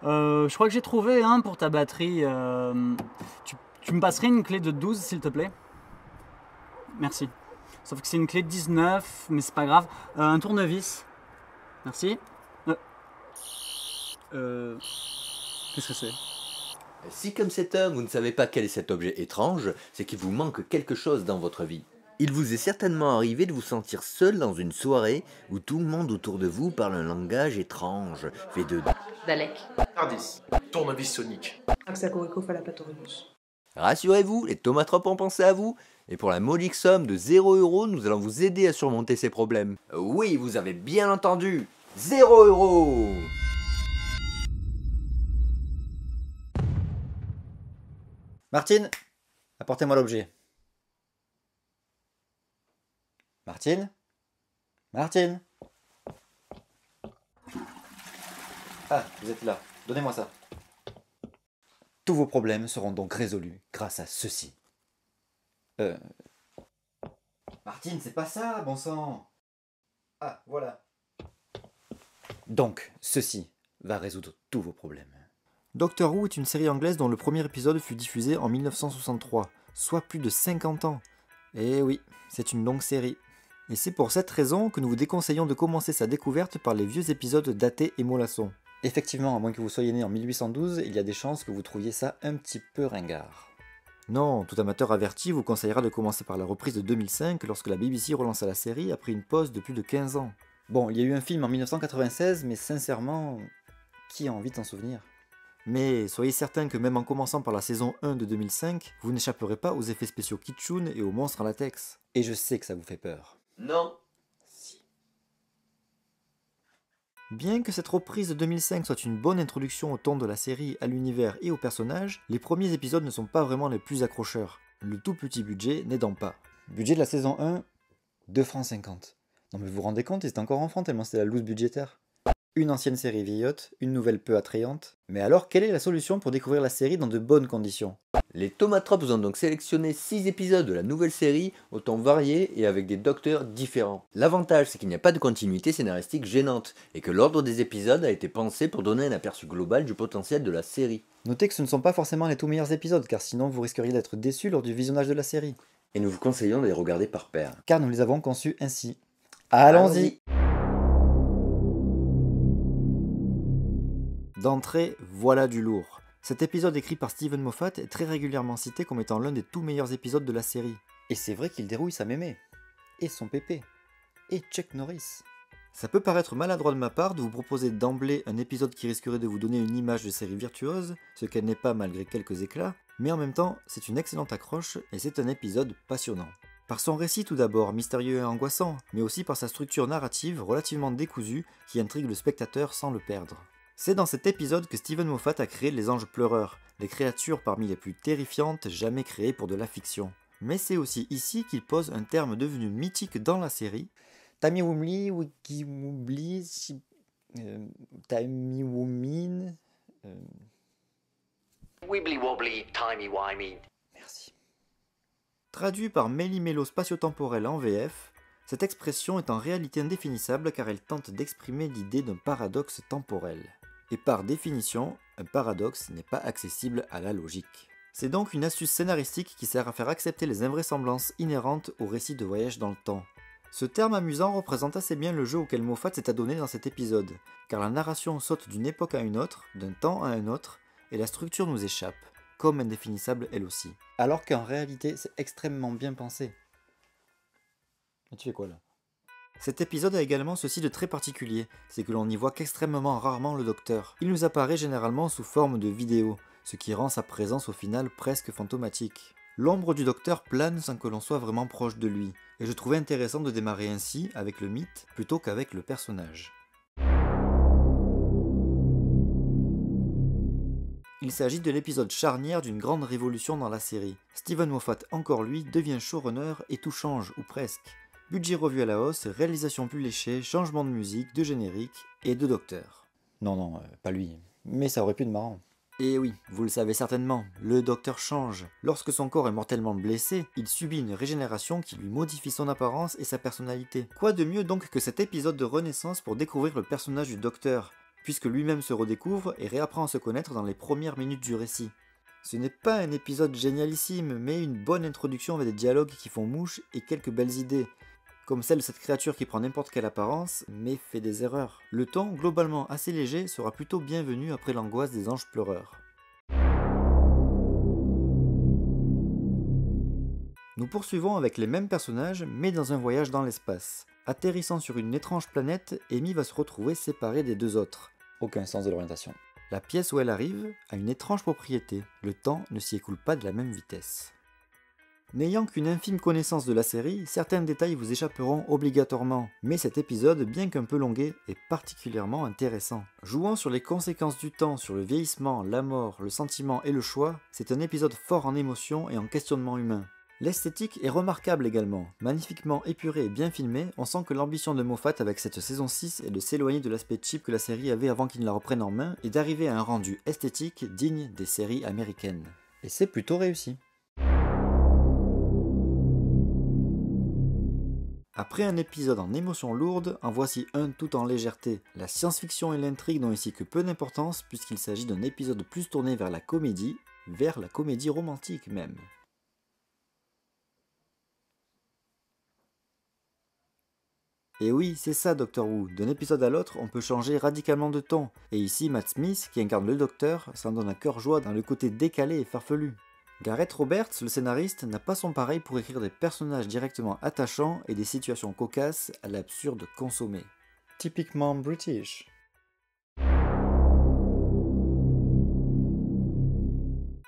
Je crois que j'ai trouvé un pour ta batterie. Tu me passerais une clé de 12 s'il te plaît? Merci. Sauf que c'est une clé de 19, mais c'est pas grave. Un tournevis. Merci. Qu'est-ce que c'est? Si comme cet homme, vous ne savez pas quel est cet objet étrange, c'est qu'il vous manque quelque chose dans votre vie. Il vous est certainement arrivé de vous sentir seul dans une soirée où tout le monde autour de vous parle un langage étrange, fait de... Dalek. Tardis. Tournevis sonique. Axacoricophalapatoribus. Rassurez-vous, les tomatropes ont pensé à vous, et pour la modique somme de 0 €, nous allons vous aider à surmonter ces problèmes. Oui, vous avez bien entendu, 0 €. Martine, apportez-moi l'objet. Martine? Martine? Ah, vous êtes là. Donnez-moi ça. Tous vos problèmes seront donc résolus grâce à ceci. Martine, c'est pas ça, bon sang. Ah, voilà. Donc, ceci va résoudre tous vos problèmes. Doctor Who est une série anglaise dont le premier épisode fut diffusé en 1963, soit plus de 50 ans. Et oui, c'est une longue série. Et c'est pour cette raison que nous vous déconseillons de commencer sa découverte par les vieux épisodes datés et mollassons. Effectivement, à moins que vous soyez né en 1812, il y a des chances que vous trouviez ça un petit peu ringard. Non, tout amateur averti vous conseillera de commencer par la reprise de 2005 lorsque la BBC relança la série après une pause de plus de 15 ans. Bon, il y a eu un film en 1996, mais sincèrement, qui a envie de s'en souvenir? Mais soyez certain que même en commençant par la saison 1 de 2005, vous n'échapperez pas aux effets spéciaux kitschoun et aux monstres en latex. Et je sais que ça vous fait peur. Non. Si. Bien que cette reprise de 2005 soit une bonne introduction au ton de la série, à l'univers et aux personnages, les premiers épisodes ne sont pas vraiment les plus accrocheurs, le tout petit budget n'aidant pas. Budget de la saison 1, 2,50 francs. Non mais vous vous rendez compte, ils étaient encore enfants tellement c'était la loose budgétaire. Une ancienne série vieillotte, une nouvelle peu attrayante. Mais alors, quelle est la solution pour découvrir la série dans de bonnes conditions? Les tomatropes ont donc sélectionné 6 épisodes de la nouvelle série, au temps varié et avec des docteurs différents. L'avantage, c'est qu'il n'y a pas de continuité scénaristique gênante, et que l'ordre des épisodes a été pensé pour donner un aperçu global du potentiel de la série. Notez que ce ne sont pas forcément les tout meilleurs épisodes, car sinon vous risqueriez d'être déçus lors du visionnage de la série. Et nous vous conseillons de les regarder par paire. Car nous les avons conçus ainsi. Allons-y! D'entrée, voilà du lourd. Cet épisode écrit par Steven Moffat est très régulièrement cité comme étant l'un des tout meilleurs épisodes de la série. Et c'est vrai qu'il dérouille sa mémé. Et son pépé. Et Chuck Norris. Ça peut paraître maladroit de ma part de vous proposer d'emblée un épisode qui risquerait de vous donner une image de série virtuose, ce qu'elle n'est pas malgré quelques éclats, mais en même temps, c'est une excellente accroche et c'est un épisode passionnant. Par son récit tout d'abord, mystérieux et angoissant, mais aussi par sa structure narrative relativement décousue qui intrigue le spectateur sans le perdre. C'est dans cet épisode que Steven Moffat a créé les anges pleureurs, les créatures parmi les plus terrifiantes jamais créées pour de la fiction. Mais c'est aussi ici qu'il pose un terme devenu mythique dans la série, Tamiwumli, Wikiwubli, Tamiwumin... Wibbly wobbly, timey wimey. Merci. Traduit par méli-mélo spatio-temporel en VF, cette expression est en réalité indéfinissable car elle tente d'exprimer l'idée d'un paradoxe temporel. Et par définition, un paradoxe n'est pas accessible à la logique. C'est donc une astuce scénaristique qui sert à faire accepter les invraisemblances inhérentes au récit de voyage dans le temps. Ce terme amusant représente assez bien le jeu auquel Moffat s'est adonné dans cet épisode, car la narration saute d'une époque à une autre, d'un temps à un autre, et la structure nous échappe, comme indéfinissable elle aussi. Alors qu'en réalité, c'est extrêmement bien pensé. Mais tu fais quoi là? Cet épisode a également ceci de très particulier, c'est que l'on n'y voit qu'extrêmement rarement le docteur. Il nous apparaît généralement sous forme de vidéo, ce qui rend sa présence au final presque fantomatique. L'ombre du docteur plane sans que l'on soit vraiment proche de lui, et je trouvais intéressant de démarrer ainsi avec le mythe plutôt qu'avec le personnage. Il s'agit de l'épisode charnière d'une grande révolution dans la série. Steven Moffat, encore lui, devient showrunner et tout change, ou presque. Budget revu à la hausse, réalisation plus léchée, changement de musique, de générique et de docteur. Non, pas lui. Mais ça aurait pu être marrant. Et oui, vous le savez certainement, le docteur change. Lorsque son corps est mortellement blessé, il subit une régénération qui lui modifie son apparence et sa personnalité. Quoi de mieux donc que cet épisode de renaissance pour découvrir le personnage du docteur, puisque lui-même se redécouvre et réapprend à se connaître dans les premières minutes du récit. Ce n'est pas un épisode génialissime, mais une bonne introduction avec des dialogues qui font mouche et quelques belles idées, comme celle de cette créature qui prend n'importe quelle apparence, mais fait des erreurs. Le ton, globalement assez léger, sera plutôt bienvenu après l'angoisse des anges pleureurs. Nous poursuivons avec les mêmes personnages, mais dans un voyage dans l'espace. Atterrissant sur une étrange planète, Amy va se retrouver séparée des deux autres. Aucun sens de l'orientation. La pièce où elle arrive a une étrange propriété, le temps ne s'y écoule pas de la même vitesse. N'ayant qu'une infime connaissance de la série, certains détails vous échapperont obligatoirement, mais cet épisode, bien qu'un peu longué, est particulièrement intéressant. Jouant sur les conséquences du temps, sur le vieillissement, la mort, le sentiment et le choix, c'est un épisode fort en émotion et en questionnement humain. L'esthétique est remarquable également, magnifiquement épurée et bien filmée, on sent que l'ambition de Moffat avec cette saison 6 est de s'éloigner de l'aspect cheap que la série avait avant qu'il ne la reprenne en main et d'arriver à un rendu esthétique digne des séries américaines. Et c'est plutôt réussi. Après un épisode en émotion lourde, en voici un tout en légèreté. La science-fiction et l'intrigue n'ont ici que peu d'importance puisqu'il s'agit d'un épisode plus tourné vers la comédie romantique même. Et oui, c'est ça Doctor Who, d'un épisode à l'autre, on peut changer radicalement de ton. Et ici, Matt Smith, qui incarne le Docteur, s'en donne à cœur joie dans le côté décalé et farfelu. Gareth Roberts, le scénariste, n'a pas son pareil pour écrire des personnages directement attachants et des situations cocasses à l'absurde consommé. Typiquement British.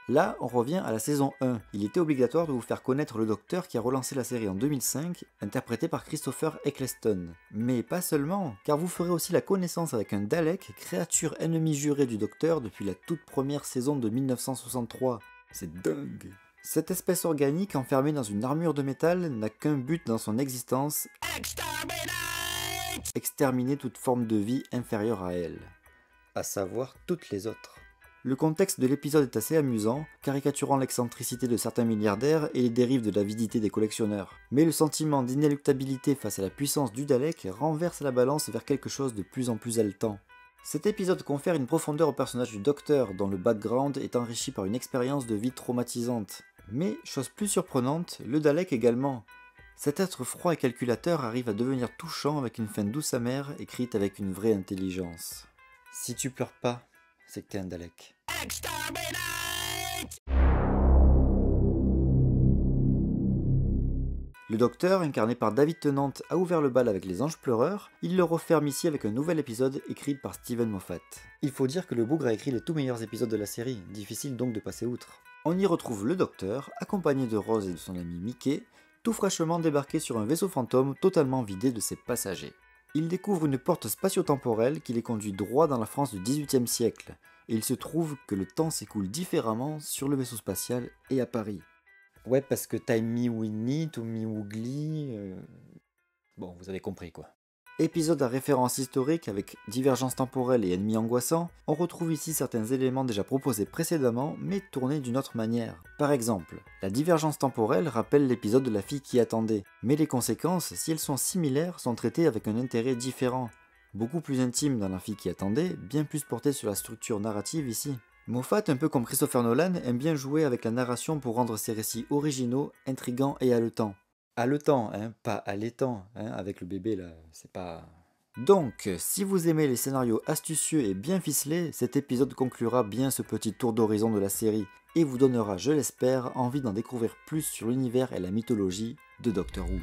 Là, on revient à la saison 1. Il était obligatoire de vous faire connaître le Docteur qui a relancé la série en 2005, interprété par Christopher Eccleston. Mais pas seulement, car vous ferez aussi la connaissance avec un Dalek, créature ennemie jurée du Docteur depuis la toute première saison de 1963. C'est dingue. Cette espèce organique enfermée dans une armure de métal n'a qu'un but dans son existence: exterminer toute forme de vie inférieure à elle. À savoir toutes les autres. Le contexte de l'épisode est assez amusant, caricaturant l'excentricité de certains milliardaires et les dérives de l'avidité des collectionneurs. Mais le sentiment d'inéluctabilité face à la puissance du Dalek renverse la balance vers quelque chose de plus en plus haletant. Cet épisode confère une profondeur au personnage du Docteur, dont le background est enrichi par une expérience de vie traumatisante. Mais, chose plus surprenante, le Dalek également. Cet être froid et calculateur arrive à devenir touchant avec une fin douce amère écrite avec une vraie intelligence. Si tu pleures pas, c'est que t'es un Dalek. Le Docteur, incarné par David Tennant, a ouvert le bal avec les Anges Pleureurs. Il le referme ici avec un nouvel épisode écrit par Steven Moffat. Il faut dire que le bougre a écrit les tout meilleurs épisodes de la série, difficile donc de passer outre. On y retrouve le Docteur, accompagné de Rose et de son ami Mickey, tout fraîchement débarqué sur un vaisseau fantôme totalement vidé de ses passagers. Il découvre une porte spatio-temporelle qui les conduit droit dans la France du XVIIIe siècle, et il se trouve que le temps s'écoule différemment sur le vaisseau spatial et à Paris. Ouais, parce que timey-wimey, tomey-woogly... Bon, vous avez compris quoi. Épisode à référence historique avec divergence temporelle et ennemis angoissants, on retrouve ici certains éléments déjà proposés précédemment, mais tournés d'une autre manière. Par exemple, la divergence temporelle rappelle l'épisode de la fille qui attendait, mais les conséquences, si elles sont similaires, sont traitées avec un intérêt différent. Beaucoup plus intime dans la fille qui attendait, bien plus portée sur la structure narrative ici. Moffat, un peu comme Christopher Nolan, aime bien jouer avec la narration pour rendre ses récits originaux, intrigants et haletants. Haletant, hein, pas allaitant, hein, avec le bébé là, c'est pas... Donc, si vous aimez les scénarios astucieux et bien ficelés, cet épisode conclura bien ce petit tour d'horizon de la série et vous donnera, je l'espère, envie d'en découvrir plus sur l'univers et la mythologie de Doctor Who.